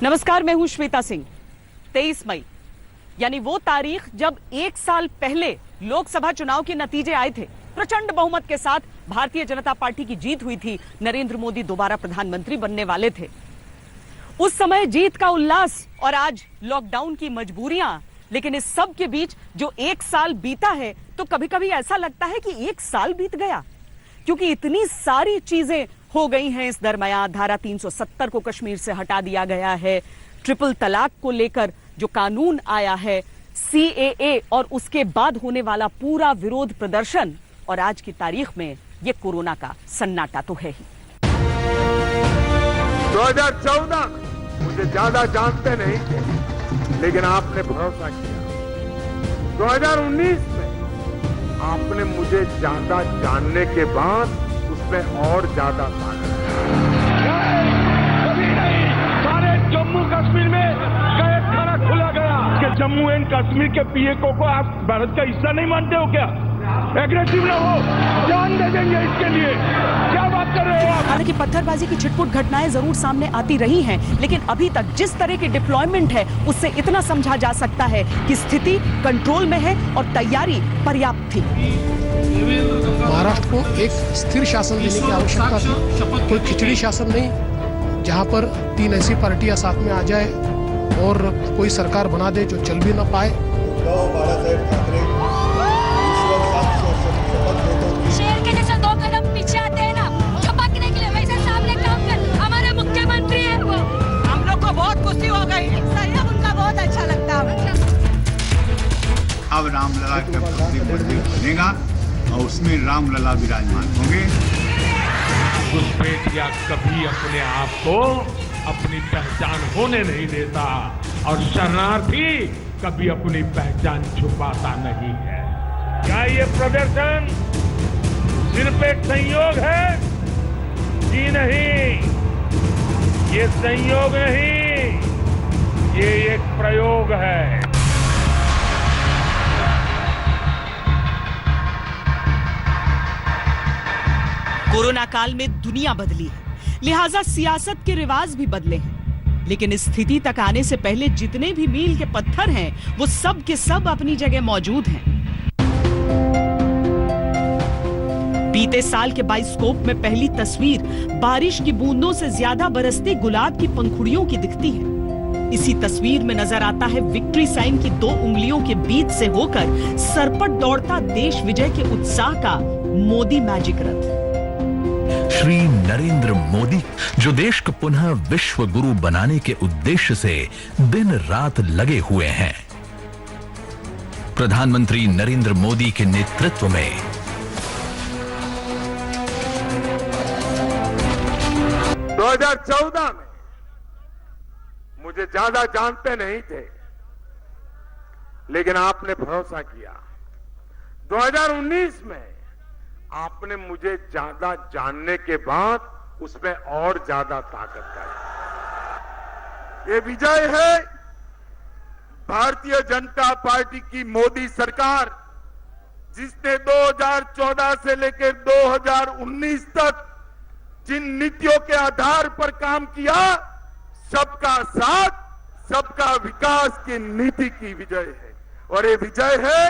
नमस्कार, मैं हूं श्वेता सिंह। 23 मई यानी वो तारीख जब एक साल पहले लोकसभा चुनाव के नतीजे आए थे। प्रचंड बहुमत के साथ भारतीय जनता पार्टी की जीत हुई थी। नरेंद्र मोदी दोबारा प्रधानमंत्री बनने वाले थे। उस समय जीत का उल्लास और आज लॉकडाउन की मजबूरियां। लेकिन इस सब के बीच जो एक साल बीता है तो कभी कभी ऐसा लगता है कि एक साल बीत गया, क्योंकि इतनी सारी चीजें हो गई हैं इस दरमियान। धारा 370 को कश्मीर से हटा दिया गया है, ट्रिपल तलाक को लेकर जो कानून आया है, CAA और उसके बाद होने वाला पूरा विरोध प्रदर्शन, और आज की तारीख में ये कोरोना का सन्नाटा तो है ही। 2014 मुझे ज्यादा जानते नहीं थे, लेकिन आपने भरोसा किया। 2019 में आपने मुझे ज्यादा जानने के बाद उसमें और ज्यादा ताकत। कभी नहीं, सारे जम्मू कश्मीर में कैद खाना खुला गया कि जम्मू एंड कश्मीर के पीएको को आप भारत का हिस्सा नहीं मानते हो क्या? एग्रेसिव ना हो, जान दे देंगे इसके लिए। क्या बात कर रहे हो आप? हालांकि पत्थरबाजी की छिटपुट घटनाएं जरूर सामने आती रही हैं, लेकिन अभी तक जिस तरह की डिप्लॉयमेंट है उससे इतना समझा जा सकता है कि स्थिति कंट्रोल में है और तैयारी पर्याप्त थी। महाराष्ट्र को एक स्थिर शासन देने की आवश्यकता थी, कोई खिचड़ी शासन नहीं, जहां पर 3 ऐसी पार्टियां साथ में आ जाए और कोई सरकार बना दे जो चल भी ना पाए। शेर के जैसे 2 कदम पीछे आते हैं ना, चपकने के लिए, वैसे सामने काम कर। हमारे मुख्यमंत्री है वो। हम लोग को बहुत खुशी हो गई, संयोग उनका बहुत अच्छा लगता है। अब रामलला का मंदिर बनेगा और उसमें रामलला विराजमान होंगे। घुसपैठिया कभी अपने आप को अपनी पहचान होने नहीं देता और शरणार्थी कभी अपनी पहचान छुपाता नहीं है। क्या ये प्रदर्शन सिर्फ एक संयोग है? जी नहीं, ये संयोग नहीं, ये एक प्रयोग है। कोरोना काल में दुनिया बदली है, लिहाजा सियासत के रिवाज भी बदले हैं। लेकिन इस स्थिति तक आने से पहले जितने भी मील के पत्थर हैं, वो सब के सब अपनी जगह मौजूद हैं। बीते साल के बाइस्कोप में पहली तस्वीर बारिश की बूंदों से ज्यादा बरसते गुलाब की पंखुड़ियों की दिखती है। इसी तस्वीर में नजर आता है विक्ट्री साइन की 2 उंगलियों के बीच से होकर सरपट दौड़ता देश विजय के उत्साह का मोदी मैजिक रथ। श्री नरेंद्र मोदी, जो देश को पुनः विश्व गुरु बनाने के उद्देश्य से दिन रात लगे हुए हैं। प्रधानमंत्री नरेंद्र मोदी के नेतृत्व में 2014 में मुझे ज्यादा जानते नहीं थे, लेकिन आपने भरोसा किया। 2019 में आपने मुझे ज्यादा जानने के बाद उसमें और ज्यादा ताकत आई। ये विजय है भारतीय जनता पार्टी की मोदी सरकार, जिसने 2014 से लेकर 2019 तक जिन नीतियों के आधार पर काम किया, सबका साथ सबका विकास की नीति की विजय है। और ये विजय है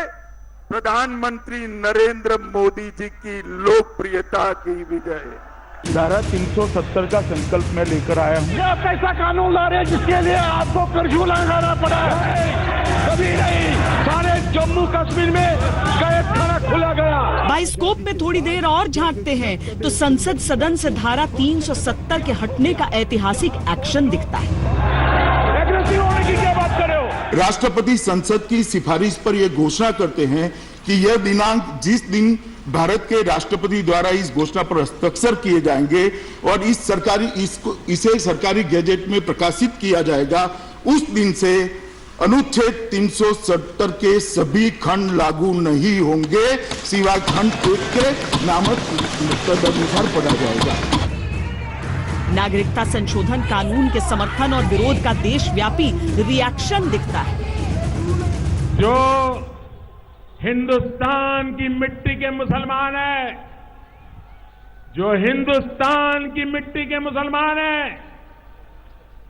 प्रधानमंत्री नरेंद्र मोदी जी की लोकप्रियता की विजय है। धारा 370 का संकल्प मैं लेकर आया हूँ। आप कैसा कानून ला रहे हैं जिसके लिए आपको कर्फ्यू लगाना पड़ा है? कभी नहीं, सारे जम्मू कश्मीर में कैद खाना खुला गया। बाइस्कोप में थोड़ी देर और झांकते हैं तो संसद सदन से धारा 370 के हटने का ऐतिहासिक एक्शन दिखता है। एग्रेसिव होने की क्या बात कर रहे हो? राष्ट्रपति संसद की सिफारिश पर यह घोषणा करते हैं कि यह दिनांक जिस दिन भारत के राष्ट्रपति द्वारा इस घोषणा पर हस्ताक्षर किए जाएंगे और इसे सरकारी गैजेट में प्रकाशित किया जाएगा, उस दिन से अनुच्छेद 370 के सभी खंड लागू नहीं होंगे, सिवाय खंड 1 के नामक तदनुसार पढ़ा जाएगा। नागरिकता संशोधन कानून के समर्थन और विरोध का देशव्यापी रिएक्शन दिखता है। जो हिंदुस्तान की मिट्टी के मुसलमान हैं, जो हिंदुस्तान की मिट्टी के मुसलमान हैं,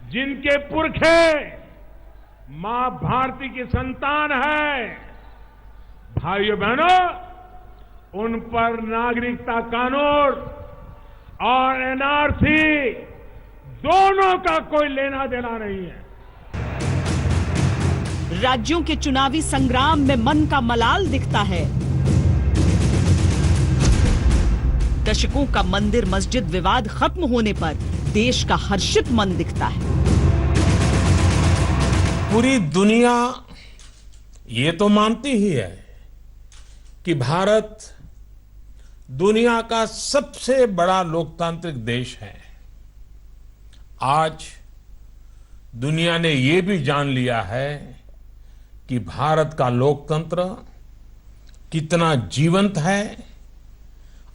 जिनके पुरखे मां भारती की संतान है, भाइयों बहनों, उन पर नागरिकता कानून और एनआरसी दोनों का कोई लेना देना नहीं है। राज्यों के चुनावी संग्राम में मन का मलाल दिखता है। दशकों का मंदिर मस्जिद विवाद खत्म होने पर देश का हर्षित मन दिखता है। पूरी दुनिया ये तो मानती ही है कि भारत दुनिया का सबसे बड़ा लोकतांत्रिक देश है। आज दुनिया ने ये भी जान लिया है कि भारत का लोकतंत्र कितना जीवंत है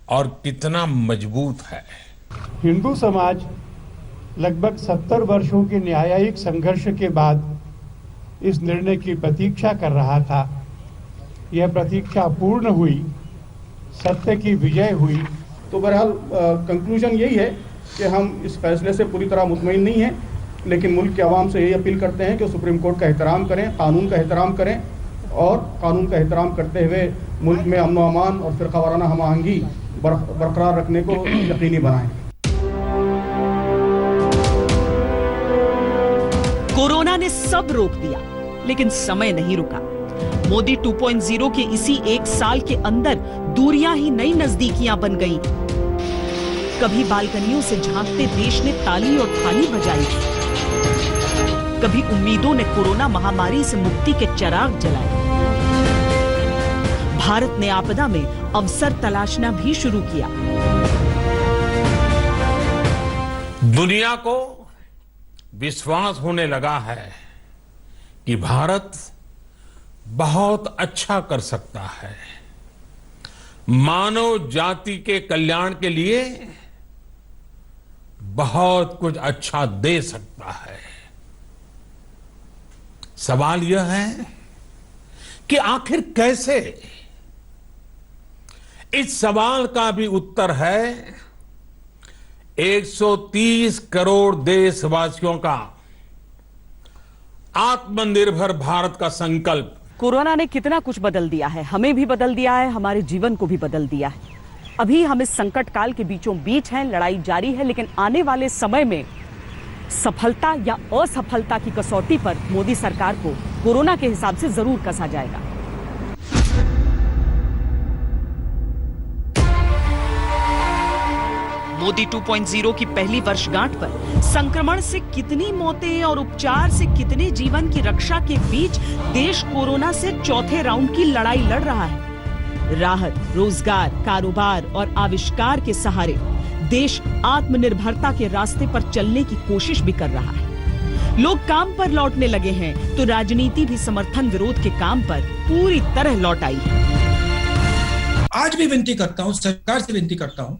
और कितना मजबूत है। हिंदू समाज लगभग 70 वर्षों के न्यायिक संघर्ष के बाद इस निर्णय की प्रतीक्षा कर रहा था। यह प्रतीक्षा पूर्ण हुई, सत्य की विजय हुई। तो बहरहाल कंक्लूजन यही है कि हम इस फैसले से पूरी तरह मुतमईन नहीं हैं, लेकिन मुल्क के आवाम से यही अपील करते हैं कि सुप्रीम कोर्ट का एहतराम करें, कानून का एहतराम करें और कानून का एहतराम करते हुए मुल्क में अमन व अमान और फिरकावाराना हम आहंगी बरकरार रखने को यकीनी बनाएं। कोरोना ने सब रोक दिया, लेकिन समय नहीं रुका। मोदी 2.0 के इसी एक साल के अंदर दूरियां ही नई नजदीकियां बन गईं। कभी बालकनियों से झांकते देश ने ताली और थाली बजाई, कभी उम्मीदों ने कोरोना महामारी से मुक्ति के चिराग जलाए। भारत ने आपदा में अवसर तलाशना भी शुरू किया। दुनिया को विश्वास होने लगा है कि भारत बहुत अच्छा कर सकता है, मानव जाति के कल्याण के लिए बहुत कुछ अच्छा दे सकता है। सवाल यह है कि आखिर कैसे? इस सवाल का भी उत्तर है 130 करोड़ देशवासियों का आत्मनिर्भर भारत का संकल्प। कोरोना ने कितना कुछ बदल दिया है, हमें भी बदल दिया है, हमारे जीवन को भी बदल दिया है। अभी हम इस संकट काल के बीचों बीच हैं, लड़ाई जारी है, लेकिन आने वाले समय में सफलता या असफलता की कसौटी पर मोदी सरकार को कोरोना के हिसाब से जरूर कसा जाएगा। मोदी 2.0 की पहली वर्षगांठ पर संक्रमण से कितनी मौतें और उपचार से कितने जीवन की रक्षा के बीच देश कोरोना से चौथे राउंड की लड़ाई लड़ रहा है। राहत, रोजगार, कारोबार और आविष्कार के सहारे देश आत्मनिर्भरता के रास्ते पर चलने की कोशिश भी कर रहा है। लोग काम पर लौटने लगे हैं तो राजनीति भी समर्थन विरोध के काम पर पूरी तरह लौट आई है। आज भी विनती करता हूं, सरकार से विनती करता हूं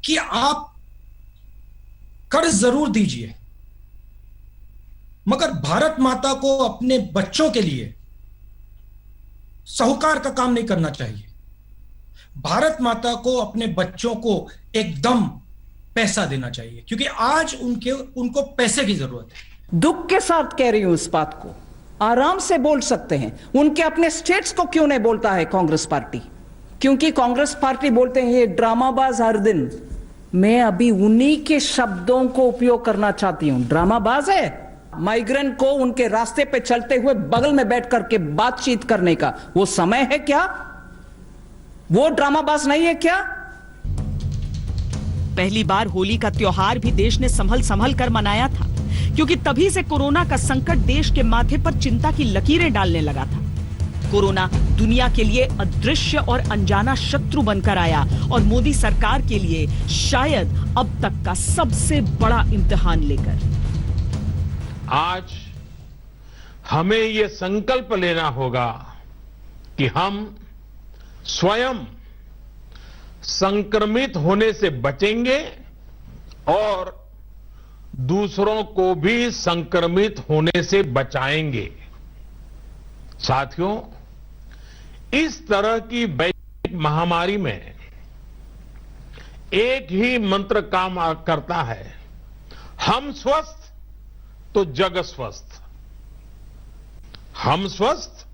कि आप कर्ज जरूर दीजिए, मगर भारत माता को अपने बच्चों के लिए साहूकार का काम नहीं करना चाहिए। भारत माता को अपने बच्चों को एकदम पैसा देना चाहिए, क्योंकि आज उनको पैसे की जरूरत है। दुख के साथ कह रही हूं इस बात को, आराम से बोल सकते हैं। उनके अपने स्टेट्स को क्यों नहीं बोलता है कांग्रेस पार्टी? क्योंकि कांग्रेस पार्टी बोलते हैं ये ड्रामाबाज हर दिन। मैं अभी उन्हीं के शब्दों को उपयोग करना चाहती हूं। ड्रामाबाज है माइग्रेंट को उनके रास्ते पे चलते हुए बगल में बैठ करके बातचीत करने का वो समय है क्या? वो ड्रामाबाज नहीं है क्या? पहली बार होली का त्योहार भी देश ने संभल कर मनाया था, क्योंकि तभी से कोरोना का संकट देश के माथे पर चिंता की लकीरें डालने लगा था। कोरोना दुनिया के लिए अदृश्य और अनजाना शत्रु बनकर आया और मोदी सरकार के लिए शायद अब तक का सबसे बड़ा इम्तिहान लेकर। आज हमें ये संकल्प लेना होगा कि हम स्वयं संक्रमित होने से बचेंगे और दूसरों को भी संक्रमित होने से बचाएंगे। साथियों, इस तरह की वैश्विक महामारी में एक ही मंत्र काम करता है, हम स्वस्थ तो जग स्वस्थ, हम स्वस्थ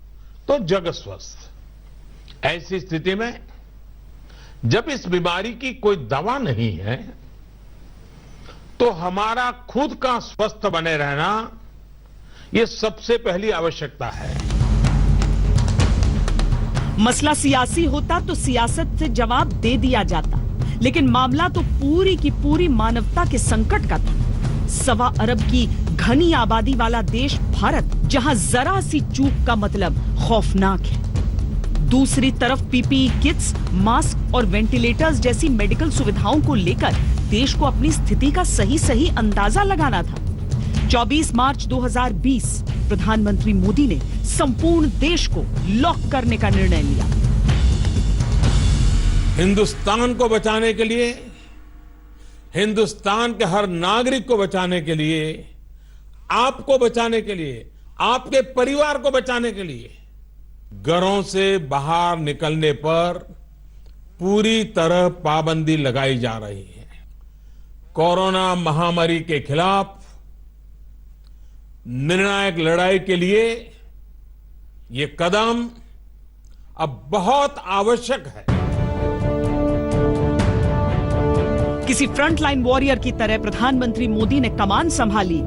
तो जग स्वस्थ। ऐसी स्थिति में जब इस बीमारी की कोई दवा नहीं है तो हमारा खुद का स्वस्थ बने रहना ये सबसे पहली आवश्यकता है। मसला सियासी होता तो सियासत से जवाब दे दिया जाता, लेकिन मामला तो पूरी की पूरी मानवता के संकट का था। 1.25 अरब की घनी आबादी वाला देश भारत, जहां जरा सी चूक का मतलब खौफनाक है। दूसरी तरफ पीपीई किट्स, मास्क और वेंटिलेटर्स जैसी मेडिकल सुविधाओं को लेकर देश को अपनी स्थिति का सही अंदाजा लगाना था। 24 मार्च 2020 प्रधानमंत्री मोदी ने संपूर्ण देश को लॉक करने का निर्णय लिया। हिंदुस्तान को बचाने के लिए, हिंदुस्तान के हर नागरिक को बचाने के लिए, आपको बचाने के लिए, आपके परिवार को बचाने के लिए घरों से बाहर निकलने पर पूरी तरह पाबंदी लगाई जा रही है। कोरोना महामारी के खिलाफ निर्णायक लड़ाई के लिए ये कदम अब बहुत आवश्यक है। किसी फ्रंटलाइन वॉरियर की तरह प्रधानमंत्री मोदी ने कमान संभाली,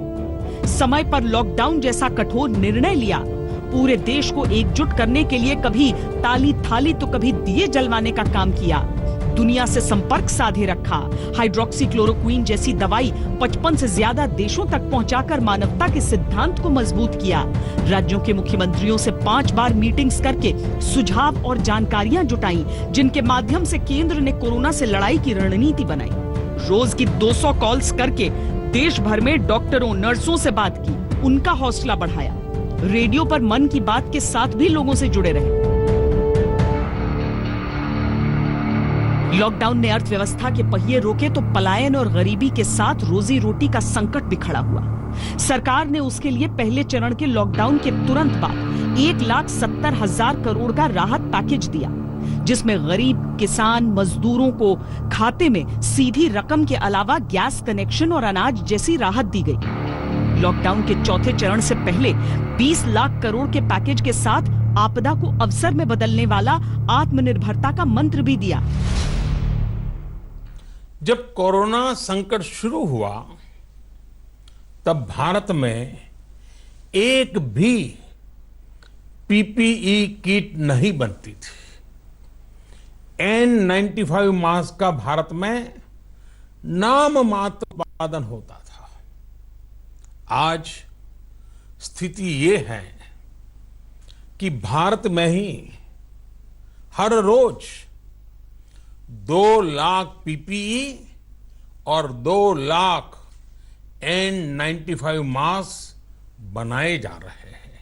समय पर लॉकडाउन जैसा कठोर निर्णय लिया, पूरे देश को एकजुट करने के लिए कभी ताली थाली तो कभी दिए जलवाने का काम किया, दुनिया से संपर्क साधे रखा, हाइड्रोक्सीक्लोरोक्वीन जैसी दवाई 55 से ज्यादा देशों तक पहुंचाकर मानवता के सिद्धांत को मजबूत किया, राज्यों के मुख्यमंत्रियों से 5 बार मीटिंग्स करके सुझाव और जानकारियां जुटाई, जिनके माध्यम से केंद्र ने कोरोना से लड़ाई की रणनीति बनाई। रोज की 200 कॉल्स करके देश भर में डॉक्टरों, नर्सों से बात की, उनका हौसला बढ़ाया, रेडियो पर मन की बात के साथ भी लोगों से जुड़े रहे। लॉकडाउन ने अर्थव्यवस्था के पहिए रोके तो पलायन और गरीबी के साथ रोजी रोटी का संकट भी खड़ा हुआ। सरकार ने उसके लिए पहले चरण के लॉकडाउन के तुरंत बाद 1,70,000 करोड़ का राहत पैकेज दिया, जिसमें गरीब किसान मजदूरों को खाते में सीधी रकम के अलावा गैस कनेक्शन और अनाज जैसी राहत दी गई। लॉकडाउन के चौथे चरण से पहले 20 लाख करोड़ के पैकेज के साथ आपदा को अवसर में बदलने वाला आत्मनिर्भरता का मंत्र भी दिया। जब कोरोना संकट शुरू हुआ तब भारत में एक भी पीपीई किट नहीं बनती थी। N95 मास्क का भारत में नाम मात्र उत्पादन होता था। आज स्थिति ये है कि भारत में ही हर रोज 2 लाख पीपीई और 2 लाख N95 मास्क बनाए जा रहे हैं।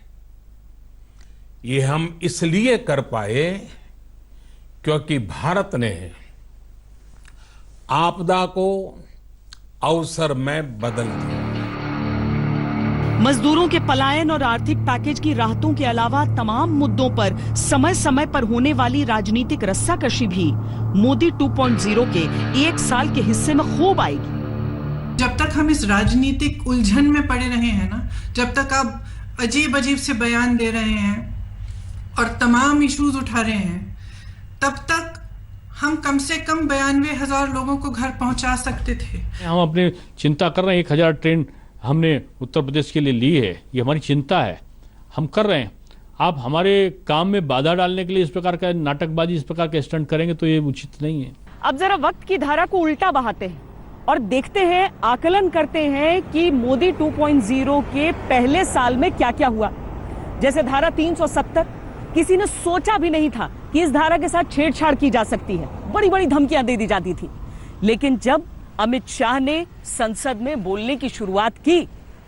ये हम इसलिए कर पाए क्योंकि भारत ने आपदा को अवसर में बदल दिया। मजदूरों के पलायन और आर्थिक पैकेज की राहतों के अलावा तमाम मुद्दों पर समय समय पर होने वाली राजनीतिक रस्साकशी भी मोदी 2.0 के 1 साल के हिस्से में खूब आएगी। जब तक हम इस राजनीतिक उलझन में पड़े रहे हैं ना, जब तक आप अजीब अजीब से बयान दे रहे हैं और तमाम इश्यूज उठा रहे हैं, तब तक हम कम से कम 92,000 लोगों को घर पहुंचा सकते थे। हम अपनी चिंता कर रहे हैं, 1,000 ट्रेन हमने उत्तर प्रदेश के लिए ली है, ये हमारी चिंता है, हम कर रहे हैं। आप हमारे काम में बाधा डालने के लिए इस प्रकार का नाटकबाजी, इस प्रकार के स्टंट करेंगे तो ये उचित नहीं है। अब जरा वक्त की धारा को उल्टा बहाते हैं और देखते हैं, आकलन करते हैं कि मोदी 2.0 के पहले साल में क्या क्या हुआ। जैसे धारा 370, किसी ने सोचा भी नहीं था कि इस धारा के साथ छेड़छाड़ की जा सकती है, बड़ी बड़ी धमकियां दे दी जाती थी। लेकिन जब अमित शाह ने संसद में बोलने की शुरुआत की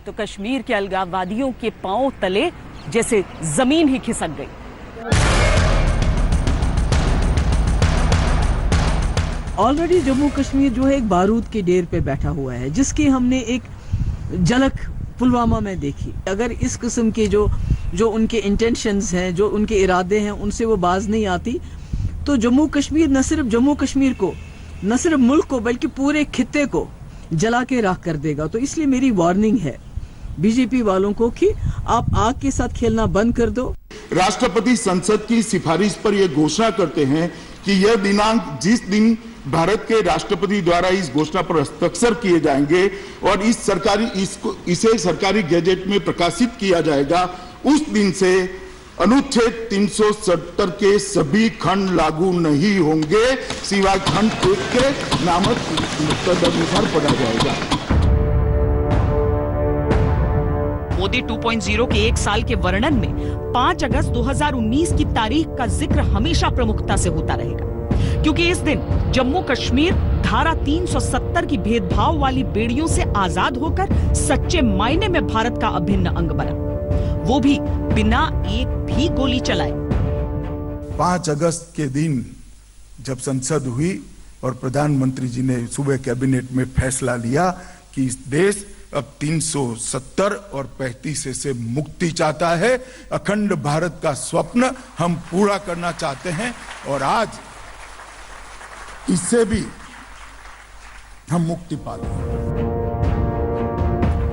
तो कश्मीर के अलगाववादियों के पांव तले जैसे जमीन ही खिसक गई। ऑलरेडी जम्मू कश्मीर जो है एक बारूद के ढेर पे बैठा हुआ है, जिसकी हमने एक झलक पुलवामा में देखी। अगर इस किस्म के जो उनके इंटेंशंस हैं, जो उनके इरादे हैं, उनसे वो बाज नहीं आती तो जम्मू कश्मीर न सिर्फ जम्मू कश्मीर को, न सिर्फ मुल्क को, बल्कि पूरे खित्ते को जला के राख कर देगा। तो इसलिए मेरी वार्निंग है बीजेपी वालों को कि आप आग के साथ खेलना बंद कर दो। राष्ट्रपति संसद की सिफारिश पर यह घोषणा करते हैं कि यह दिनांक जिस दिन भारत के राष्ट्रपति द्वारा इस घोषणा पर हस्ताक्षर किए जाएंगे और इसे सरकारी गैजेट में प्रकाशित किया जाएगा, उस दिन से अनुच्छेद 370 के सभी खंड लागू नहीं होंगे, सिवाय खंड 1 के नामक तदनुसार पढ़ा जाएगा। मोदी 2.0 के एक साल के वर्णन में 5 अगस्त 2019 की तारीख का जिक्र हमेशा प्रमुखता से होता रहेगा, क्योंकि इस दिन जम्मू कश्मीर धारा 370 की भेदभाव वाली बेड़ियों से आजाद होकर सच्चे मायने में भारत का अभिन्न अंग बना, वो भी बिना एक भी गोली चलाए। 5 अगस्त के दिन जब संसद हुई और प्रधानमंत्री जी ने सुबह कैबिनेट में फैसला लिया कि इस देश अब 370 और 35 से मुक्ति चाहता है, अखंड भारत का स्वप्न हम पूरा करना चाहते हैं और आज इससे भी हम मुक्ति पाते हैं।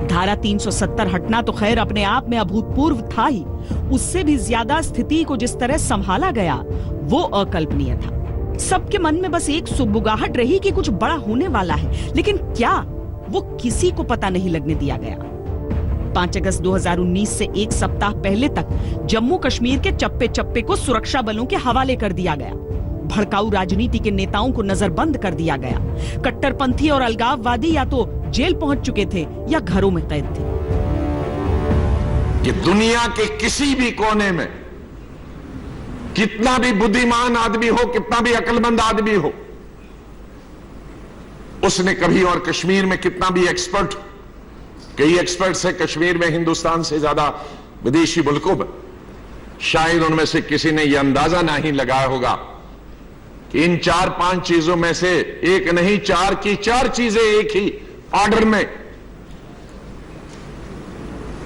धारा 370 हटना तो खैर अपने आप में अभूतपूर्व था ही, उससे भी ज्यादा स्थिति को जिस तरह संभाला गया वो अकल्पनीय था। सबके मन में बस एक सुगबुगाहट रही कि कुछ बड़ा होने वाला है, लेकिन क्या, वो किसी को पता नहीं लगने दिया गया। 5 अगस्त 2019 से एक सप्ताह पहले तक जम्मू कश्मीर के चप्पे चप्पे को सुरक्षा बलों के हवाले कर दिया गया। भड़काऊ राजनीति के नेताओं को नजरबंद कर दिया गया। कट्टरपंथी और अलगाववादी या तो जेल पहुंच चुके थे या घरों में कैद थे। कि दुनिया के किसी भी कोने में कितना भी बुद्धिमान आदमी हो, कितना भी अक्लमंद आदमी हो, उसने कभी, और कश्मीर में कितना भी एक्सपर्ट, कई एक्सपर्ट्स हैं कश्मीर में हिंदुस्तान से ज्यादा विदेशी मुल्कों में, शायद उनमें से किसी ने यह अंदाजा नहीं लगाया होगा कि इन 4-5 चीजों में से एक नहीं, 4 की 4 चीजें एक ही ऑर्डर में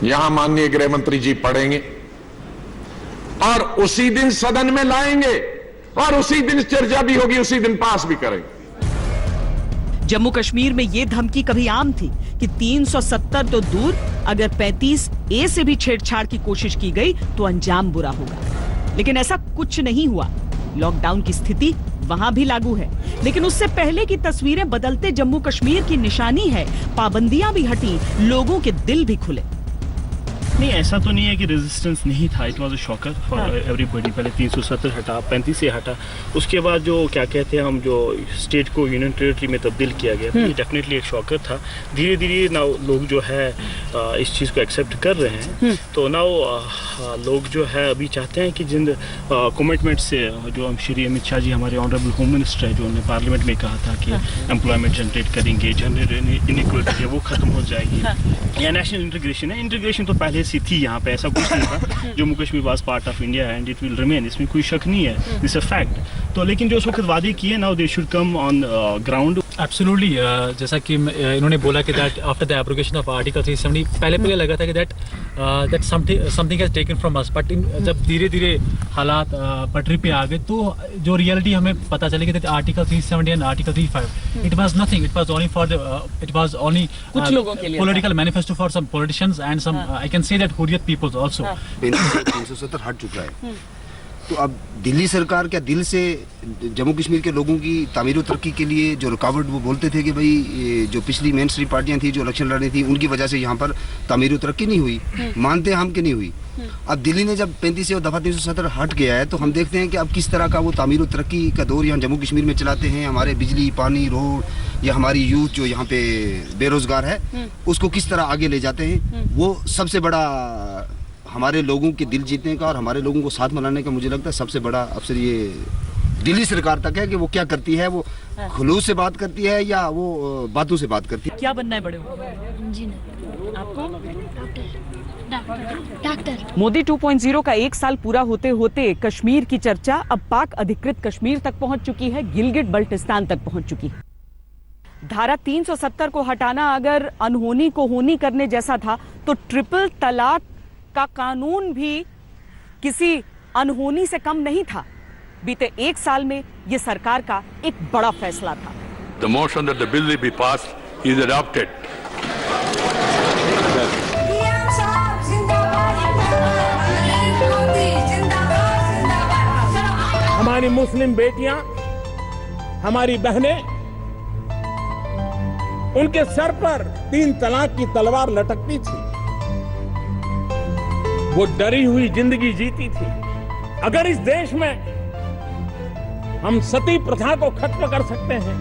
यहां माननीय गृह मंत्री जी पढ़ेंगे और उसी दिन सदन में लाएंगे और उसी दिन चर्चा भी होगी, उसी दिन पास भी करेंगे। जम्मू कश्मीर में ये धमकी कभी आम थी कि 370 तो दूर, अगर 35A से भी छेड़छाड़ की कोशिश की गई तो अंजाम बुरा होगा। लेकिन ऐसा कुछ नहीं हुआ। लॉकडाउन की स्थिति वहां भी लागू है, लेकिन उससे पहले की तस्वीरें बदलते जम्मू कश्मीर की निशानी है। पाबंदियां भी हटी, लोगों के दिल भी खुले। नहीं, ऐसा तो नहीं है कि रेजिस्टेंस नहीं था। It was a shocker for everybody. पहले 370 हटा, 35 से हटा, उसके बाद जो क्या कहते हैं हम, जो स्टेट को यूनियन टेरिटरी में तब्दील किया गया, ये डेफिनेटली एक शॉकर था। धीरे धीरे नाउ लोग जो है इस चीज़ को एक्सेप्ट कर रहे हैं। तो नाउ लोग जो है अभी चाहते हैं कि जिन कमिटमेंट से जो श्री अमित शाह जी हमारे ऑनरेबल होम मिनिस्टर है, जो उन्होंने पार्लियामेंट में कहा था कि एम्प्लॉयमेंट जनरेट करेंगे, जेंडर इनइक्वालिटी है वो खत्म हो जाएगी, या नेशनल इंटीग्रेशन है। इंटीग्रेशन तो पहले सी थी यहाँ पे, ऐसा कुछ नहीं था। Jammu Kashmir was part of India and it will remain, इसमें कोई शक नहीं है, दिस अ फैक्ट। तो लेकिन जो उस वक्त वादे किए, now they should come on ground. Absolutely, जैसा कि इन्होंने बोला कि that after the abrogation of article 370, पहले लगा था कि that something has taken from us, but जब धीरे धीरे हालात पटरी पे आ गए तो जो रियलिटी हमें पता चली कि that article 370 and article 35 it was nothing, it was only for the, it was only कुछ लोगों के लिए political manifesto for some politicians and some I can say that Hurriyat peoples also. 370 हट चुका है, तो अब दिल्ली सरकार क्या दिल से जम्मू कश्मीर के लोगों की तामीर तरक्की के लिए जो रुकावट, वो बोलते थे कि भाई जो पिछली मेन स्ट्रीम पार्टियां थी जो इलेक्शन लड़ रही थी, उनकी वजह से यहाँ पर तामीर तरक्की नहीं हुई, मानते हम कि नहीं हुई। अब दिल्ली ने जब 35 और दफा 370 हट गया है, तो हम देखते हैं कि अब किस तरह का वो तामीर तरक्की का दौर यहाँ जम्मू कश्मीर में चलाते हैं। हमारे बिजली, पानी, रोड, या हमारी यूथ जो यहाँ पे बेरोजगार है, उसको किस तरह आगे ले जाते हैं। वो सबसे बड़ा हमारे लोगों के दिल जीतने का और हमारे लोगों को साथ मिलाने का मुझे लगता है सबसे बड़ा अवसर ये दिल्ली सरकार तक है कि वो क्या करती है, वो खुलूस से बात करती है या वो बातों से बात करती है। क्या बनना है बड़े हो? इंजीनियर। आपको? डॉक्टर। मोदी 2.0 का एक साल पूरा होते होते कश्मीर की चर्चा अब पाक अधिकृत कश्मीर तक पहुंच चुकी है, गिलगिट बल्टिस्तान तक पहुंच चुकी है। धारा 370 को हटाना अगर अनहोनी को होनी करने जैसा था, तो ट्रिपल तलाक का कानून भी किसी अनहोनी से कम नहीं था। बीते एक साल में यह सरकार का एक बड़ा फैसला था। The motion that the bill be passed is adopted. हमारी मुस्लिम बेटियां, हमारी बहनें, उनके सर पर 3 तलाक की तलवार लटकती थी। वो डरी हुई जिंदगी जीती थी। अगर इस देश में हम सती प्रथा को खत्म कर सकते हैं,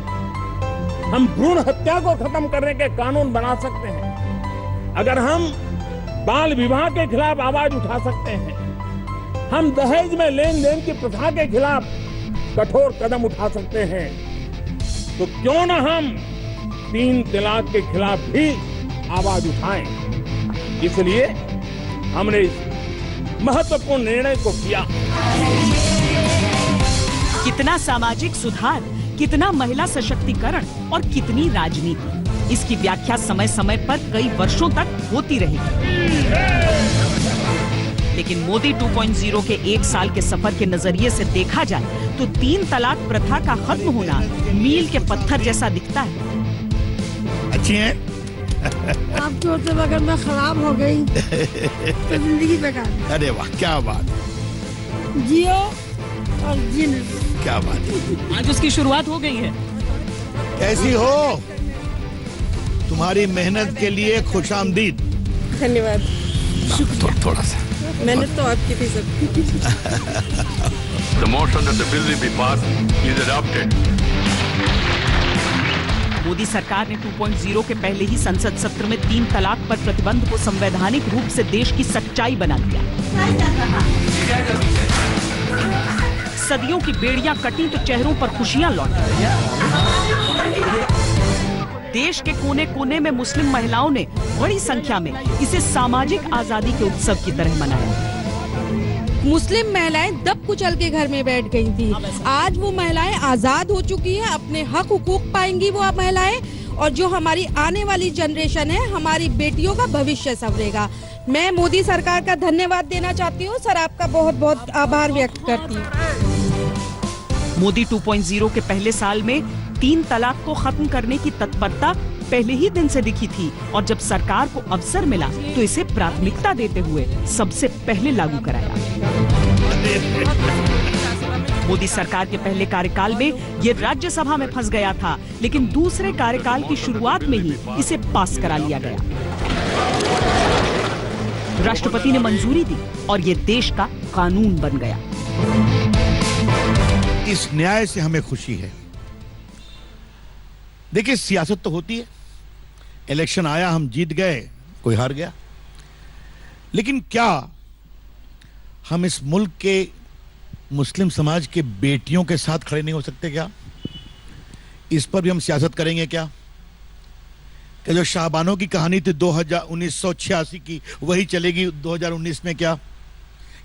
हम भ्रूण हत्या को खत्म करने के कानून बना सकते हैं, अगर हम बाल विवाह के खिलाफ आवाज उठा सकते हैं, हम दहेज में लेन देन की प्रथा के खिलाफ कठोर कदम उठा सकते हैं, तो क्यों ना हम 3 तलाक के खिलाफ भी आवाज उठाएं। इसलिए हमने इस महत्वपूर्ण निर्णय को किया। कितना सामाजिक सुधार, कितना महिला सशक्तिकरण और कितनी राजनीति, इसकी व्याख्या समय समय पर कई वर्षों तक होती रहेगी। लेकिन मोदी 2.0 के 1 साल के सफर के नजरिए से देखा जाए तो 3 तलाक प्रथा का खत्म होना मील के पत्थर जैसा दिखता है। अच्छी है। आपकी होते अगर मैं खराब हो गई तो जिंदगी बेकार। अरे वाह, क्या बात, जियो और जीने, क्या बात है। आज उसकी शुरुआत हो गई है। कैसी हो? तुम्हारी मेहनत के लिए खुशामदीद। धन्यवाद। थोड़ा सा मेहनत तो आपकी थी सब। The motion that the bill will be passed is adopted. Modi सरकार ने 2.0 के पहले ही संसद सत्र में 3 तलाक पर प्रतिबंध को संवैधानिक रूप से देश की सच्चाई बना दिया। सदियों की बेड़ियां कटी तो चेहरों पर खुशियां लौटी। देश के कोने कोने में मुस्लिम महिलाओं ने बड़ी संख्या में इसे सामाजिक आजादी के उत्सव की तरह मनाया। मुस्लिम महिलाएं दब कुचल के घर में बैठ गई थी। आज वो महिलाएं आजाद हो चुकी हैं, अपने हक हुकूक पाएंगी वो महिलाएं, और जो हमारी आने वाली जनरेशन है, हमारी बेटियों का भविष्य संवरेगा। मैं मोदी सरकार का धन्यवाद देना चाहती हूँ सर, आपका बहुत बहुत आभार व्यक्त करती हूँ। मोदी 2.0 के पहले साल में 3 तलाक को खत्म करने की तत्परता पहले ही दिन से दिखी थी, और जब सरकार को अवसर मिला तो इसे प्राथमिकता देते हुए सबसे पहले लागू कराया। मोदी सरकार के पहले कार्यकाल में ये राज्यसभा में फंस गया था, लेकिन दूसरे कार्यकाल की शुरुआत में ही इसे पास करा लिया गया। राष्ट्रपति ने मंजूरी दी और ये देश का कानून बन गया। इस न्याय से हमें खुशी है। देखिए, सियासत तो होती है, इलेक्शन आया, हम जीत गए, कोई हार गया, लेकिन क्या हम इस मुल्क के मुस्लिम समाज के बेटियों के साथ खड़े नहीं हो सकते? क्या इस पर भी हम सियासत करेंगे? क्या जो शाहबानों की कहानी थी 1986 की, वही चलेगी 2019 में? क्या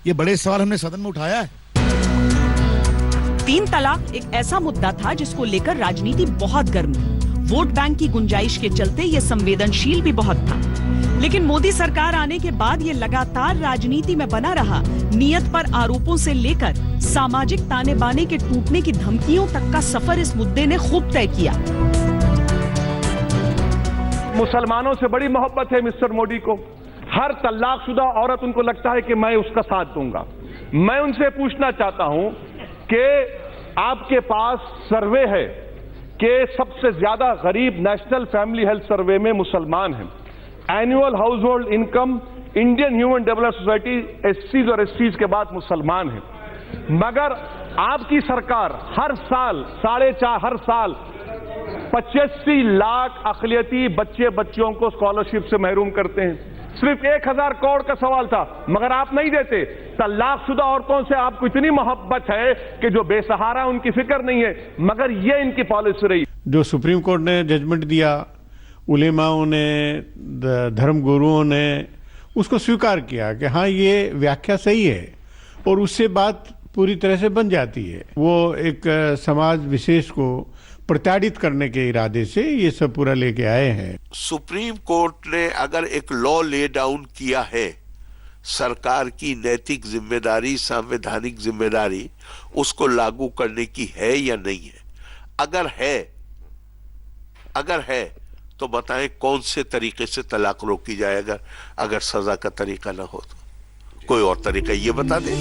ये बड़े सवाल हमने सदन में उठाया है। 3 तलाक एक ऐसा मुद्दा था जिसको लेकर राजनीति बहुत गर्म थी। वोट बैंक की गुंजाइश के चलते ये संवेदनशील भी बहुत था, लेकिन मोदी सरकार आने के बाद ये लगातार राजनीति में बना रहा। नियत पर आरोपों से लेकर सामाजिक ताने बाने के टूटने की धमकियों तक का सफर इस मुद्दे ने खूब तय किया। मुसलमानों से बड़ी मोहब्बत है मिस्टर मोदी को। हर तलाकशुदा औरत उनको लगता है कि मैं उसका साथ दूंगा। मैं उनसे पूछना चाहता हूं कि आपके पास सर्वे है कि सबसे ज्यादा गरीब नेशनल फैमिली हेल्थ सर्वे में मुसलमान हैं। Annual household income Indian human development society एससीज और एसटीज के बाद मुसलमान हैं, मगर आपकी सरकार हर साल 4.5 हर साल 85 लाख अक़लियती बच्चियों को स्कॉलरशिप से महरूम करते हैं। सिर्फ 1000 करोड़ का सवाल था, मगर आप नहीं देते। तलाकशुदा औरतों से आपको इतनी मोहब्बत है कि जो बेसहारा उनकी फिक्र नहीं है, मगर ये इनकी पॉलिसी रही। जो सुप्रीम कोर्ट ने जजमेंट दिया, उलेमाओं ने, धर्म गुरुओं ने उसको स्वीकार किया कि हाँ ये व्याख्या सही है, और उससे बात पूरी तरह से बन जाती है। वो एक समाज विशेष को प्रताड़ित करने के इरादे से ये सब पूरा लेके आए हैं। सुप्रीम कोर्ट ने अगर एक लॉ ले डाउन किया है, सरकार की नैतिक जिम्मेदारी, संवैधानिक जिम्मेदारी उसको लागू करने की है या नहीं है? अगर है तो बताएं कौन से तरीके से तलाक रोकी जाए। अगर सजा का तरीका ना हो तो कोई और तरीका ये बता दें।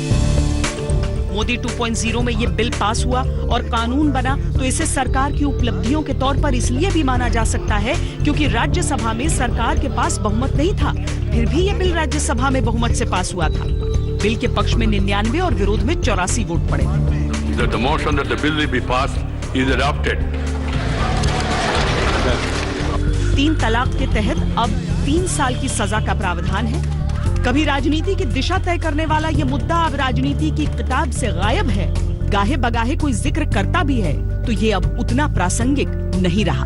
मोदी 2.0 में ये बिल पास हुआ और कानून बना तो इसे सरकार की उपलब्धियों के तौर पर इसलिए भी माना जा सकता है क्योंकि राज्यसभा में सरकार के पास बहुमत नहीं था, फिर भी ये बिल राज्यसभा में बहुमत से पास हुआ था। बिल के पक्ष में 99 और विरोध में 84 वोट पड़े थे। The motion that the bill be passed is adopted. 3 तलाक के तहत अब 3 साल की सजा का प्रावधान है। कभी राजनीति की दिशा तय करने वाला ये मुद्दा अब राजनीति की किताब से गायब है। गाहे बगाहे कोई जिक्र करता भी है तो ये अब उतना प्रासंगिक नहीं रहा।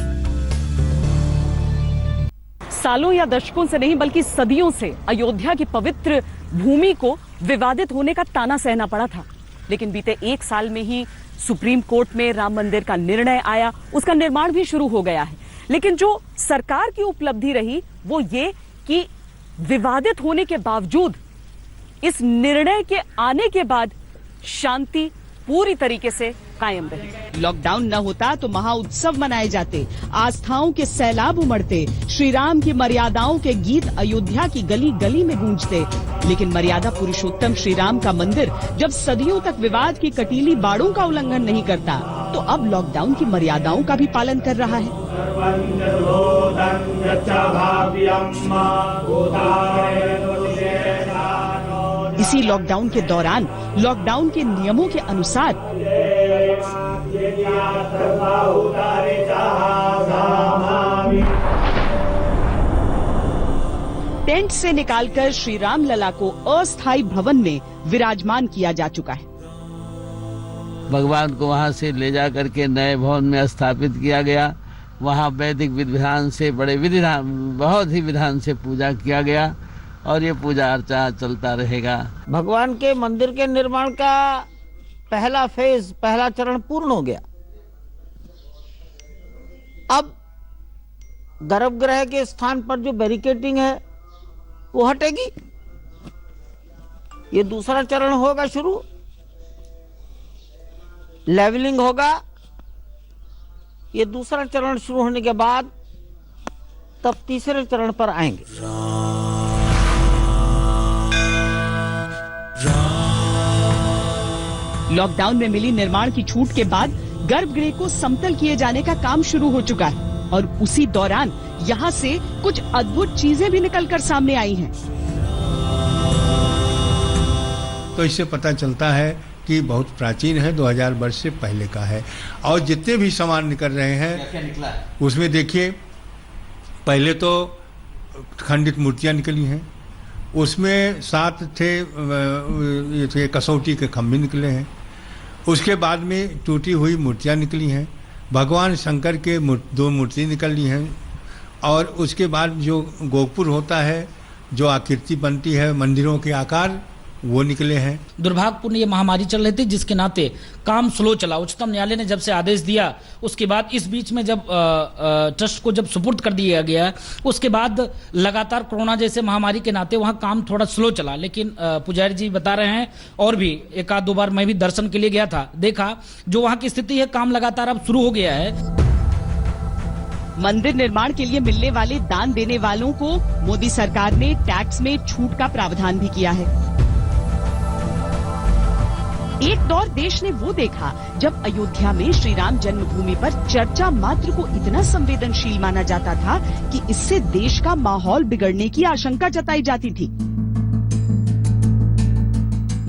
सालों या दशकों से नहीं बल्कि सदियों से अयोध्या की पवित्र भूमि को विवादित होने का ताना सहना पड़ा था, लेकिन बीते 1 साल में ही सुप्रीम कोर्ट में राम मंदिर का निर्णय आया, उसका निर्माण भी शुरू हो गया है। लेकिन जो सरकार की उपलब्धि रही वो ये कि विवादित होने के बावजूद इस निर्णय के आने के बाद शांति पूरी तरीके से कायम रही। लॉकडाउन न होता तो महाउत्सव मनाए जाते, आस्थाओं के सैलाब उमड़ते, श्री राम की मर्यादाओं के गीत अयोध्या की गली गली में गूंजते। लेकिन मर्यादा पुरुषोत्तम श्री राम का मंदिर जब सदियों तक विवाद की कटीली बाड़ों का उल्लंघन नहीं करता तो अब लॉकडाउन की मर्यादाओं का भी पालन कर रहा है। इसी लॉकडाउन के दौरान लॉकडाउन के नियमों के अनुसार टेंट से निकालकर श्री राम लला को अस्थायी भवन में विराजमान किया जा चुका है। भगवान को वहां से ले जा करके नए भवन में स्थापित किया गया। वहां वैदिक विधान से बड़े बहुत ही विधान से पूजा किया गया और ये पूजा अर्चना चलता रहेगा। भगवान के मंदिर के निर्माण का पहला चरण पूर्ण हो गया। अब गर्भगृह के स्थान पर जो बैरिकेडिंग है वो हटेगी। ये दूसरा चरण होगा शुरू, लेवलिंग होगा। ये दूसरा चरण शुरू होने के बाद तब तीसरे चरण पर आएंगे। लॉकडाउन में मिली निर्माण की छूट के बाद गर्भगृह को समतल किए जाने का काम शुरू हो चुका है और उसी दौरान यहाँ से कुछ अद्भुत चीजें भी निकलकर सामने आई हैं। तो इससे पता चलता है कि बहुत प्राचीन है, 2000 वर्ष से पहले का है। और जितने भी सामान निकल रहे हैं उसमें देखिए, पहले तो खंडित मूर्तियां निकली हैं, उसमें 7 थे कसौटी के खम्भे निकले हैं। उसके बाद में टूटी हुई मूर्तियां निकली हैं, भगवान शंकर के 2 मूर्ति निकली हैं। और उसके बाद जो गोपुर होता है, जो आकृति बनती है मंदिरों के आकार, वो निकले हैं। दुर्भाग्यपूर्ण ये महामारी चल रही थी जिसके नाते काम स्लो चला। उच्चतम न्यायालय ने जब से आदेश दिया उसके बाद इस बीच में जब ट्रस्ट को जब सुपुर्द कर दिया गया उसके बाद लगातार कोरोना जैसे महामारी के नाते वहाँ काम थोड़ा स्लो चला। लेकिन पुजारी जी बता रहे हैं, और भी 1-2 बार मैं भी दर्शन के लिए गया था, देखा जो वहाँ की स्थिति है, काम लगातार अब शुरू हो गया है। मंदिर निर्माण के लिए मिलने वाले दान देने वालों को मोदी सरकार ने टैक्स में छूट का प्रावधान भी किया है। एक दौर देश ने वो देखा जब अयोध्या में श्री राम जन्मभूमि पर चर्चा मात्र को इतना संवेदनशील माना जाता था कि इससे देश का माहौल बिगड़ने की आशंका जताई जाती थी।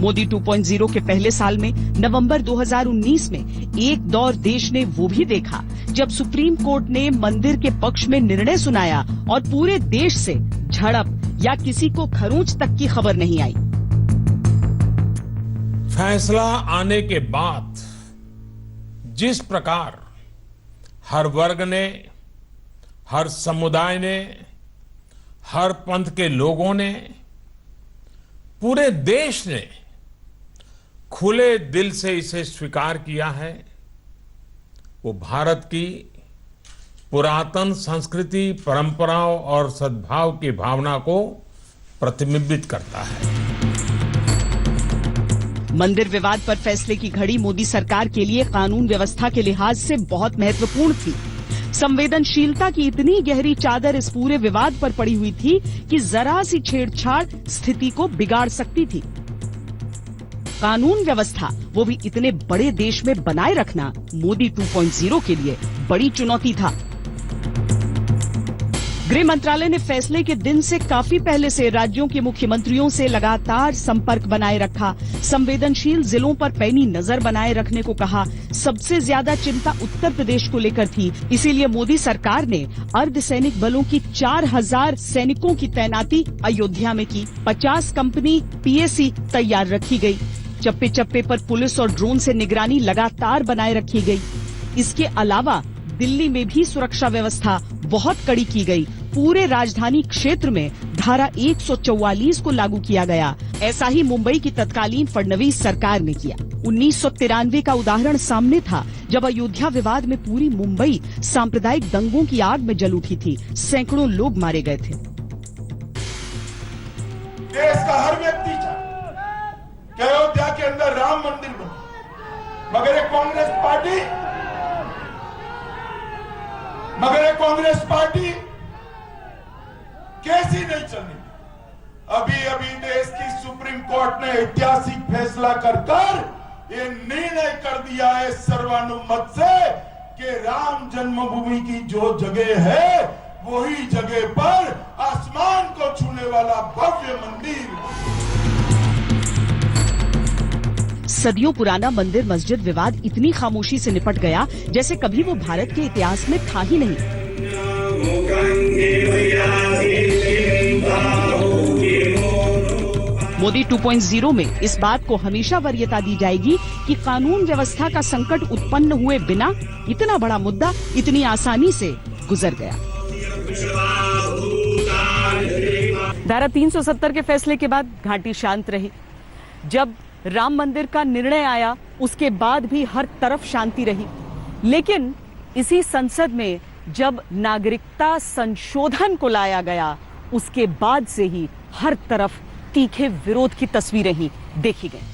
मोदी 2.0 के पहले साल में नवंबर 2019 में एक दौर देश ने वो भी देखा जब सुप्रीम कोर्ट ने मंदिर के पक्ष में निर्णय सुनाया और पूरे देश से झड़प या किसी को खरोंच तक की खबर नहीं आई। फैसला आने के बाद जिस प्रकार हर वर्ग ने, हर समुदाय ने, हर पंथ के लोगों ने, पूरे देश ने खुले दिल से इसे स्वीकार किया है, वो भारत की पुरातन संस्कृति, परंपराओं और सद्भाव की भावना को प्रतिबिंबित करता है। मंदिर विवाद पर फैसले की घड़ी मोदी सरकार के लिए कानून व्यवस्था के लिहाज से बहुत महत्वपूर्ण थी। संवेदनशीलता की इतनी गहरी चादर इस पूरे विवाद पर पड़ी हुई थी कि जरा सी छेड़छाड़ स्थिति को बिगाड़ सकती थी। कानून व्यवस्था, वो भी इतने बड़े देश में बनाए रखना मोदी 2.0 के लिए बड़ी चुनौती था। गृह मंत्रालय ने फैसले के दिन से काफी पहले से राज्यों के मुख्यमंत्रियों से लगातार संपर्क बनाए रखा, संवेदनशील जिलों पर पैनी नजर बनाए रखने को कहा। सबसे ज्यादा चिंता उत्तर प्रदेश को लेकर थी, इसीलिए मोदी सरकार ने अर्धसैनिक बलों की 4000 सैनिकों की तैनाती अयोध्या में की। 50 कंपनी पीएसी तैयार रखी गई। चप्पे चप्पे पर पुलिस और ड्रोन से निगरानी लगातार बनाए रखी गई। इसके अलावा दिल्ली में भी सुरक्षा व्यवस्था बहुत कड़ी की गई। पूरे राजधानी क्षेत्र में धारा 144 को लागू किया गया। ऐसा ही मुंबई की तत्कालीन फडणवीस सरकार ने किया। 1993 का उदाहरण सामने था, जब अयोध्या विवाद में पूरी मुंबई सांप्रदायिक दंगों की आग में जल उठी थी। सैकड़ों लोग मारे गए थे। देश का हर व्यक्ति चाहे कि अयोध्या के अंदर राम मंदिर बने, मगर ये कांग्रेस पार्टी कैसी नहीं चलनी। अभी देश की सुप्रीम कोर्ट ने ऐतिहासिक फैसला कर ये निर्णय कर दिया है सर्वानुमत से कि राम जन्मभूमि की जो जगह है वही जगह पर आसमान को छूने वाला भव्य मंदिर। सदियों पुराना मंदिर मस्जिद विवाद इतनी खामोशी से निपट गया जैसे कभी वो भारत के इतिहास में था ही नहीं। मोदी 2.0 में इस बात को हमेशा वरीयता दी जाएगी कि कानून व्यवस्था का संकट उत्पन्न हुए बिना इतना बड़ा मुद्दा इतनी आसानी से गुजर गया। धारा 370 के फैसले के बाद घाटी शांत रही। जब राम मंदिर का निर्णय आया उसके बाद भी हर तरफ शांति रही। लेकिन इसी संसद में जब नागरिकता संशोधन को लाया गया उसके बाद से ही हर तरफ तीखे विरोध की तस्वीरें ही देखी गई।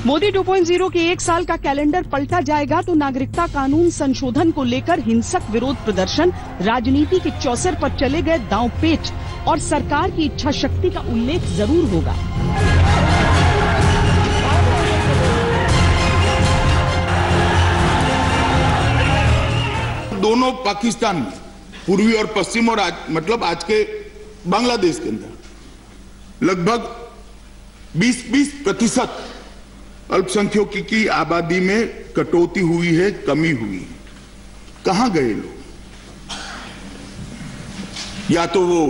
मोदी 2.0 के 1 साल का कैलेंडर पलटा जाएगा तो नागरिकता कानून संशोधन को लेकर हिंसक विरोध प्रदर्शन, राजनीति के चौसर पर चले गए दांवपेच और सरकार की इच्छा शक्ति का उल्लेख जरूर होगा। दोनों पाकिस्तान में, पूर्वी और पश्चिम और आज के बांग्लादेश के अंदर लगभग 20% अल्पसंख्यकों की आबादी में कटौती हुई है, कमी हुई है। कहां गए लोग? या तो वो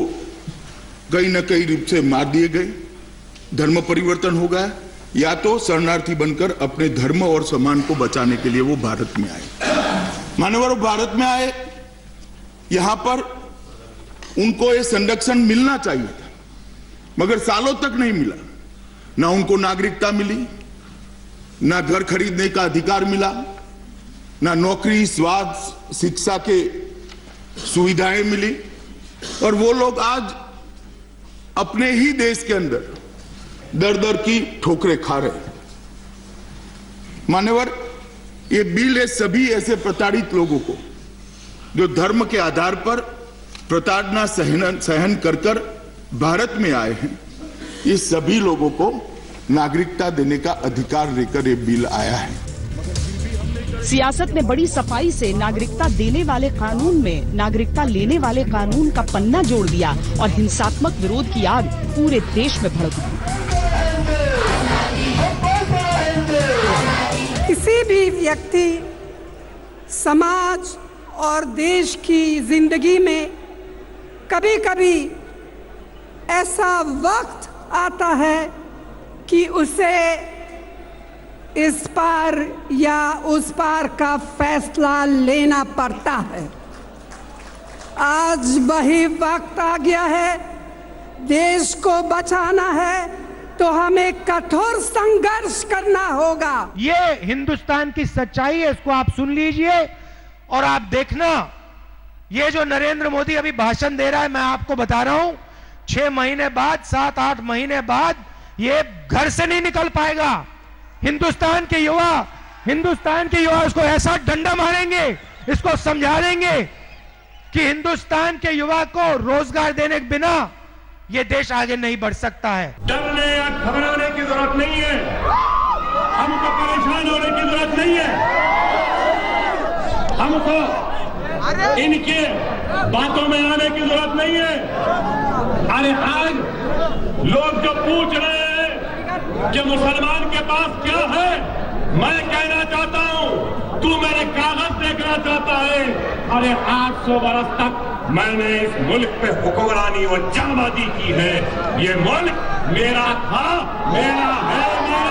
कहीं न कहीं रूप से मार दिए गए, धर्म परिवर्तन हो गया, या तो शरणार्थी बनकर अपने धर्म और सम्मान को बचाने के लिए वो भारत में आए। मान्यवर भारत में आए, यहां पर उनको ये संरक्षण मिलना चाहिए था, मगर सालों तक नहीं मिला। ना उनको नागरिकता मिली, ना घर खरीदने का अधिकार मिला, ना नौकरी, स्वास्थ्य, शिक्षा के सुविधाएं मिली, और वो लोग आज अपने ही देश के अंदर दर दर की ठोकरें खा रहे। मान्यवर, ये बिल है सभी ऐसे प्रताड़ित लोगों को जो धर्म के आधार पर प्रताड़ना सहन कर भारत में आए हैं, ये सभी लोगों को नागरिकता देने का अधिकार लेकर ये बिल आया है। सियासत ने बड़ी सफाई से नागरिकता देने वाले कानून में नागरिकता लेने वाले कानून का पन्ना जोड़ दिया और हिंसात्मक विरोध की आग पूरे देश में भड़क गई। किसी भी व्यक्ति, समाज और देश की जिंदगी में कभी कभी ऐसा वक्त आता है कि उसे इस पार या उस पार का फैसला लेना पड़ता है। आज वही वक्त आ गया है। देश को बचाना है तो हमें कठोर संघर्ष करना होगा। ये हिंदुस्तान की सच्चाई है, इसको आप सुन लीजिए और आप देखना। ये जो नरेंद्र मोदी अभी भाषण दे रहा है, मैं आपको बता रहा हूं, 6 महीने बाद, 7-8 महीने बाद ये घर से नहीं निकल पाएगा। हिंदुस्तान के युवा इसको ऐसा डंडा मारेंगे, इसको समझा देंगे कि हिंदुस्तान के युवा को रोजगार देने के बिना ये देश आगे नहीं बढ़ सकता है। डरने या घबराने की जरूरत नहीं है, हमको परेशान होने की जरूरत नहीं है, हमको इनके बातों में आने की जरूरत नहीं है। अरे आज लोग जो पूछ रहे हैं कि मुसलमान के पास क्या है, मैं कहना चाहता हूं तू मेरे कागज देखना चाहता है। अरे 800 बरस तक मैंने इस मुल्क पे हुक्मरानी और जामादी की है। ये मुल्क मेरा था, मेरा है, मेरा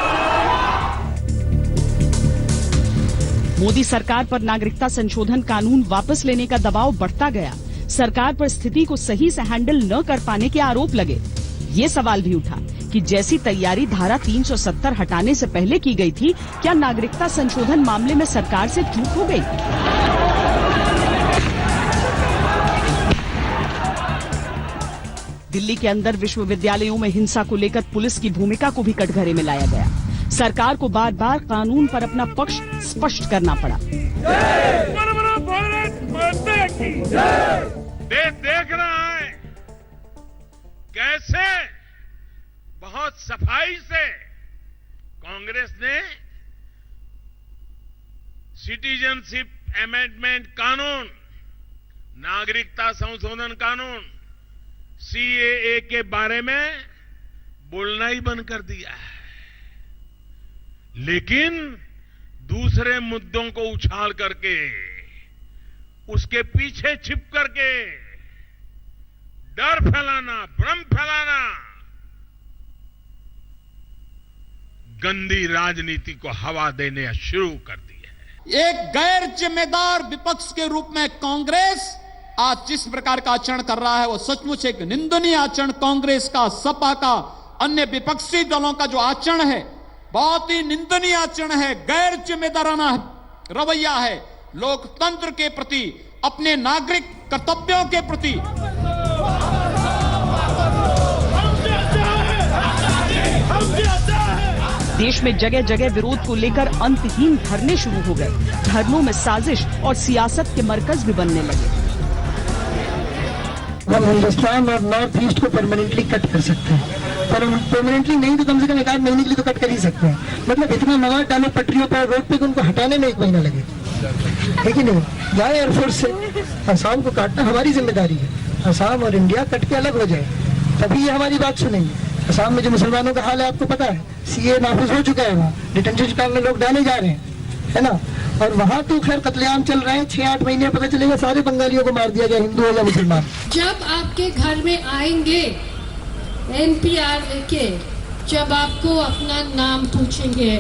मोदी सरकार पर नागरिकता संशोधन कानून वापस लेने का दबाव बढ़ता गया। सरकार पर स्थिति को सही से हैंडल न कर पाने के आरोप लगे। ये सवाल भी उठा कि जैसी तैयारी धारा 370 हटाने से पहले की गई थी, क्या नागरिकता संशोधन मामले में सरकार से चूक हो गई? दिल्ली के अंदर विश्वविद्यालयों में हिंसा को लेकर पुलिस की भूमिका को भी कटघरे में लाया गया। सरकार को बार बार कानून पर अपना पक्ष स्पष्ट करना पड़ा। देश देख रहा है कैसे बहुत सफाई से कांग्रेस ने सिटीजनशिप अमेंडमेंट कानून, नागरिकता संशोधन कानून CAA के बारे में बोलना ही बंद कर दिया है। लेकिन दूसरे मुद्दों को उछाल करके, उसके पीछे छिप करके डर फैलाना, भ्रम फैलाना, गंदी राजनीति को हवा देने शुरू कर दी है। एक गैर जिम्मेदार विपक्ष के रूप में कांग्रेस आज जिस प्रकार का आचरण कर रहा है वो सचमुच एक निंदनीय आचरण कांग्रेस का, सपा का, अन्य विपक्षी दलों का जो आचरण है बहुत ही निंदनीय आचरण है, गैर जिम्मेदाराना रवैया है लोकतंत्र के प्रति, अपने नागरिक कर्तव्यों के प्रति। देश में जगह जगह विरोध को लेकर अंतहीन धरने शुरू हो गए। धरनों में साजिश और सियासत के मरकज भी बनने लगे। हम हिंदुस्तान और नॉर्थ ईस्ट को परमानेंटली कट कर सकते हैं, पर परमानेंटली नहीं तो कम से कम 1 महीने के लिए तो कट कर ही सकते हैं। मतलब इतना नवाज डाले पटरियों पर, रोड पे, उनको हटाने में 1 महीना लगे, लेकिन जाए एयरफोर्स से असम को काटना हमारी जिम्मेदारी है। असम और इंडिया कट के अलग हो जाए, तभी ये हमारी बात सुनेंगे। असम में जो मुसलमानों का हाल है आपको पता है, CAA नाफिज हो चुका है, वहाँ डिटेंशन कैंप में लोग डाले जा रहे हैं, है ना। और वहाँ तो खैर कत्लेआम चल रहे हैं, 6-8 महीने पता चलेगा सारे बंगालियों को मार दिया गया, हिंदू हो या मुसलमान। जब आपके घर में आएंगे NPR लेके, जब आपको अपना नाम पूछेंगे,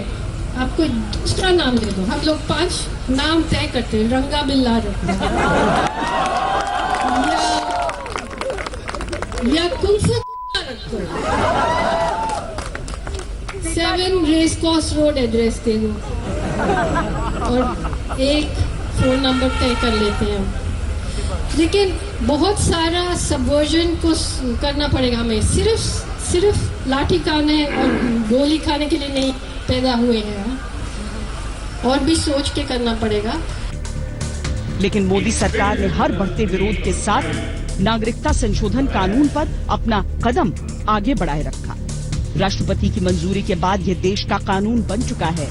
आपको दूसरा नाम दे दो, हम लोग 5 नाम तय करते हैं, रंगा बिल्ला या कुंफू रखो, 7 रेस कोर्स रोड एड्रेस दे दो और 1 फोन नंबर तय कर लेते हैं हम। लेकिन बहुत सारा सबवर्जन को करना पड़ेगा हमें। सिर्फ लाठी खाने और गोली खाने के लिए नहीं पैदा हुए हैं, और भी सोच के करना पड़ेगा। लेकिन मोदी सरकार ने हर बढ़ते विरोध के साथ नागरिकता संशोधन कानून पर अपना कदम आगे बढ़ाए रखा। राष्ट्रपति की मंजूरी के बाद यह देश का कानून बन चुका है।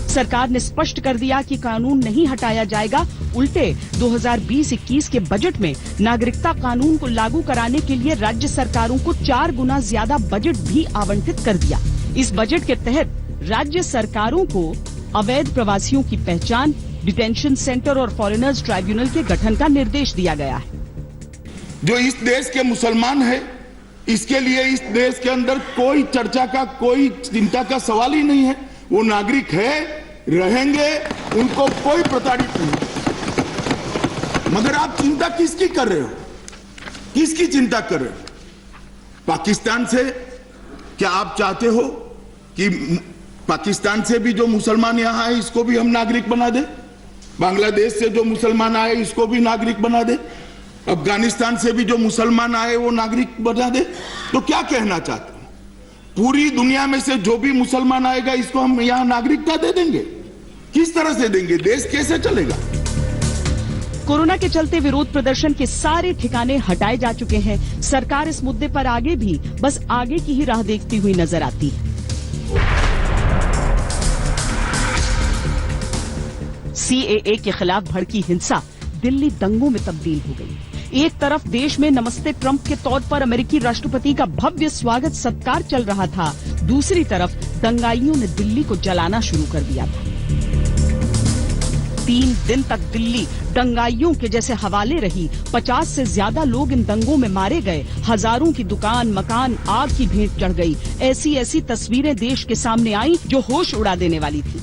सरकार ने स्पष्ट कर दिया कि कानून नहीं हटाया जाएगा, उल्टे 2020-21 के बजट में नागरिकता कानून को लागू कराने के लिए राज्य सरकारों को 4 गुना ज्यादा बजट भी आवंटित कर दिया। इस बजट के तहत राज्य सरकारों को अवैध प्रवासियों की पहचान, डिटेंशन सेंटर और फॉरेनर्स ट्राइब्यूनल के गठन का निर्देश दिया गया है। जो इस देश के मुसलमान है, इसके लिए इस देश के अंदर कोई चर्चा का, कोई चिंता का सवाल ही नहीं है। वो नागरिक है, रहेंगे, उनको कोई प्रताड़ित नहीं। मगर आप चिंता किसकी कर रहे हो? किसकी चिंता कर रहे हो? पाकिस्तान से? क्या आप चाहते हो कि पाकिस्तान से भी जो मुसलमान यहां है इसको भी हम नागरिक बना दे? बांग्लादेश से जो मुसलमान आए इसको भी नागरिक बना दे? अफगानिस्तान से भी जो मुसलमान आए वो नागरिक बना दे? तो क्या कहना चाहते हैं? पूरी दुनिया में से जो भी मुसलमान आएगा इसको हम यहां नागरिकता दे देंगे? किस तरह से देंगे? देश कैसे चलेगा? कोरोना के चलते विरोध प्रदर्शन के सारे ठिकाने हटाए जा चुके हैं। सरकार इस मुद्दे पर आगे भी बस आगे की ही राह देखती हुई नजर आती है। सीएए के खिलाफ भड़की हिंसा दिल्ली दंगों में तब्दील हो गई। एक तरफ देश में नमस्ते ट्रंप के तौर पर अमेरिकी राष्ट्रपति का भव्य स्वागत सत्कार चल रहा था, दूसरी तरफ दंगाइयों ने दिल्ली को जलाना शुरू कर दिया था। 3 दिन तक दिल्ली दंगाइयों के जैसे हवाले रही। 50 से ज्यादा लोग इन दंगों में मारे गए। हजारों की दुकान मकान आग की भेंट चढ़ गई। ऐसी तस्वीरें देश के सामने आई जो होश उड़ा देने वाली थी।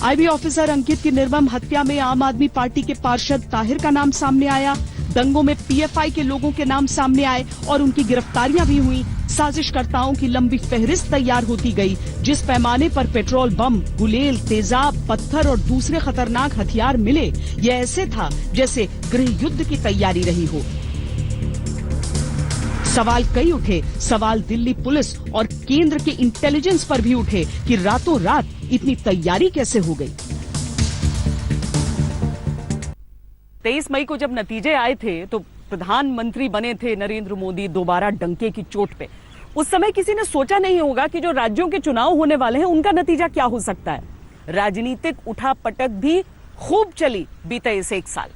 आईबी ऑफिसर अंकित की निर्मम हत्या में आम आदमी पार्टी के पार्षद ताहिर का नाम सामने आया। दंगों में पीएफआई के लोगों के नाम सामने आए और उनकी गिरफ्तारियां भी हुई। साजिशकर्ताओं की लंबी फहरिस्त तैयार होती गई। जिस पैमाने पर पेट्रोल बम, गुलेल, तेजाब, पत्थर और दूसरे खतरनाक हथियार मिले, ये ऐसे था जैसे गृह युद्ध की तैयारी रही हो। सवाल कई उठे। सवाल दिल्ली पुलिस और केंद्र के इंटेलिजेंस पर भी उठे कि रातों रात इतनी तैयारी कैसे हो गई। 23 मई को जब नतीजे आए थे तो प्रधानमंत्री बने थे नरेंद्र मोदी दोबारा डंके की चोट पे। उस समय किसी ने सोचा नहीं होगा कि जो राज्यों के चुनाव होने वाले हैं उनका नतीजा क्या हो सकता है। राजनीतिक उठापटक भी खूब चली बीते इस 1 साल। –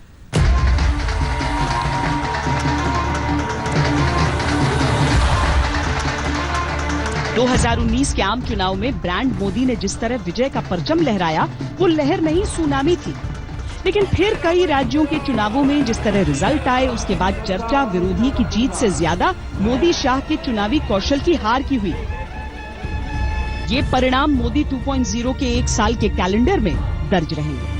2019 के आम चुनाव में ब्रांड मोदी ने जिस तरह विजय का परचम लहराया, वो लहर नहीं सुनामी थी। लेकिन फिर कई राज्यों के चुनावों में जिस तरह रिजल्ट आए, उसके बाद चर्चा विरोधी की जीत से ज्यादा मोदी शाह के चुनावी कौशल की हार की हुई। ये परिणाम मोदी 2.0 के 1 साल के कैलेंडर में दर्ज रहेंगे।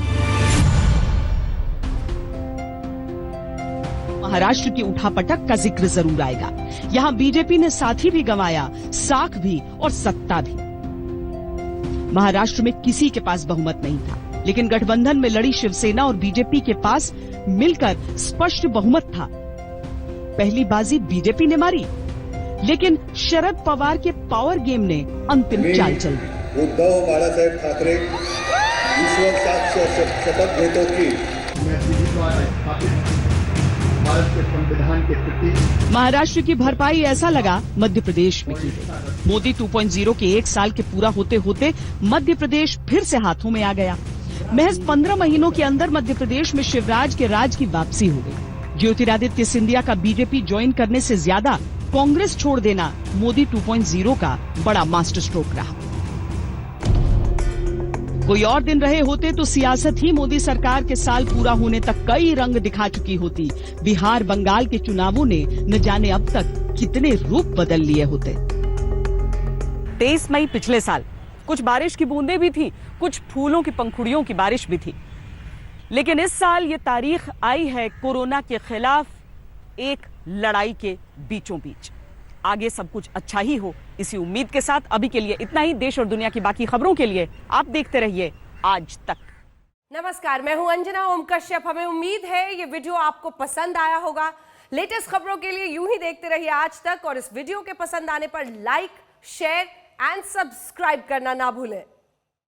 महाराष्ट्र की उठापटक का जिक्र जरूर आएगा। यहां बीजेपी ने साथी भी गंवाया, साख भी और सत्ता भी। महाराष्ट्र में किसी के पास बहुमत नहीं था, लेकिन गठबंधन में लड़ी शिवसेना और बीजेपी के पास मिलकर स्पष्ट बहुमत था। पहली बाजी बीजेपी ने मारी, लेकिन शरद पवार के पावर गेम ने अंतिम चाल चल दी। उद्धव बाळासाहेब ठाकरे ईश्वर शपथ घेतो की भारत के संविधान के प्रति। महाराष्ट्र की भरपाई ऐसा लगा मध्य प्रदेश में की गई। मोदी 2.0 के 1 साल के पूरा होते होते मध्य प्रदेश फिर से हाथों में आ गया। महज 15 महीनों के अंदर मध्य प्रदेश में शिवराज के राज की वापसी हो गई। ज्योतिरादित्य सिंधिया का बीजेपी ज्वाइन करने से ज्यादा कांग्रेस छोड़ देना मोदी 2.0 का बड़ा मास्टर स्ट्रोक रहा। कोई और दिन रहे होते तो सियासत ही मोदी सरकार के साल पूरा होने तक कई रंग दिखा चुकी होती। बिहार बंगाल के चुनावों ने न जाने अब तक कितने रूप बदल लिए होते। 23 मई पिछले साल कुछ बारिश की बूंदें भी थी, कुछ फूलों की पंखुड़ियों की बारिश भी थी। लेकिन इस साल ये तारीख आई है कोरोना के खिलाफ एक लड़ाई के बीचों बीच। आगे सब कुछ अच्छा ही हो, इसी उम्मीद के साथ अभी के लिए इतना ही। देश और दुनिया की बाकी खबरों के लिए आप देखते रहिए आज तक। नमस्कार, मैं हूं अंजना ओम कश्यप। हमें उम्मीद है ये वीडियो आपको पसंद आया होगा। लेटेस्ट खबरों के लिए यूं ही देखते रहिए आज तक, और इस वीडियो के पसंद आने पर लाइक, शेयर एंड सब्सक्राइब करना ना भूलें।